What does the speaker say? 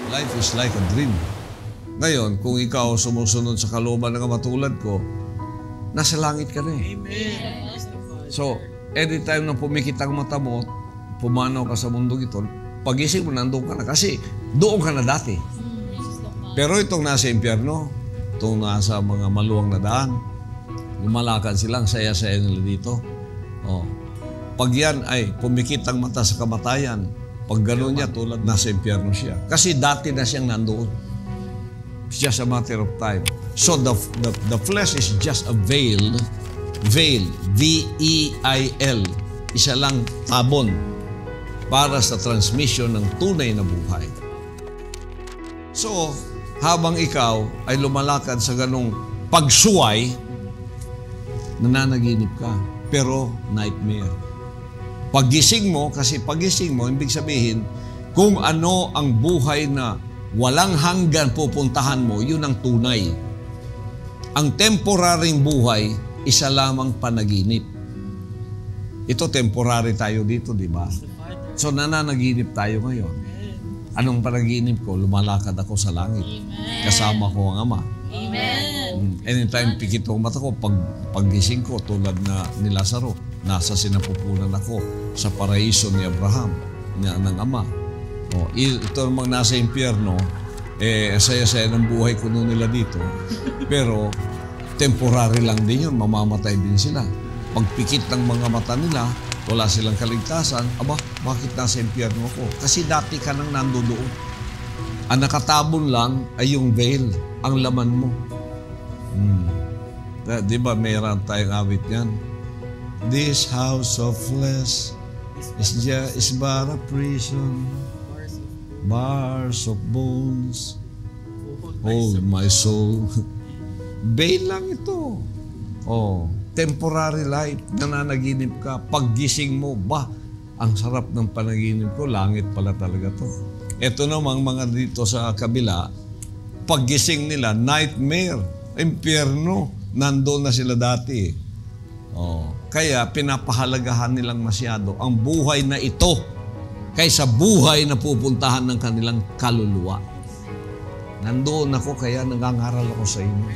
Life is like a dream. Ngayon, kung ikaw sumusunod sa kalooban ng matulad ko, nasa langit ka na eh. Amen. So, anytime na pumikit ang mata mo, pumanaw ka sa mundong ito, pagising mo, nandun ka na. Kasi doon ka na dati. Pero itong nasa impyerno, itong nasa mga maluwang na daan, lumalakad silang saya-saya nila dito. Oh. Pag yan ay pumikit ang mata sa kamatayan, pag gano'n niya, tulad nasa impyerno siya. Kasi dati na siyang nandoon. It's just a matter of time. So the flesh is just a veil, V-E-I-L, isa lang tabon para sa transmission ng tunay na buhay. So, habang ikaw ay lumalakad sa ganong pagsuway, nananaginip ka, pero nightmare. Paggising mo, kasi paggising mo, ibig sabihin, kung ano ang buhay na walang hanggan pupuntahan mo, yun ang tunay. Ang temporaryong buhay, isa lamang panaginip. Ito, temporary tayo dito, di ba? So, nananaginip tayo ngayon. Anong panaginip ko? Lumalakad ako sa langit. Kasama ko ang Ama. Amen. Anytime pikit ko mata ko, paggising ko, tulad na ni Lazaro, nasa sinapupunan ako sa paraiso ni Abraham, ng Ama. O, ito namang nasa impyerno, saya-saya ng buhay ko noon nila dito. Pero, temporary lang din yun, mamamatay din sila. Pagpikit ng mga mata nila, wala silang kaligtasan, aba, bakit nasa impyerno ako? Kasi dati ka nang nandoon. Ang nakatabon lang ay yung veil, ang laman mo. Di ba mayroon tayong awit yan? This house of flesh is but a prison, bars of bones, hold my soul. Veil lang ito. Oh, temporary life, nananaginip ka. Paggising mo, ang sarap ng panaginip ko, langit pala talaga to. Ito namang mga dito sa kabila, paggising nila, nightmare, impyerno, nandoon na sila dati. Oh, kaya pinapahalagahan nilang masyado ang buhay na ito kaysa buhay na pupuntahan ng kanilang kaluluwa. Nandoon ako, kaya nangangaral ako sa inyo.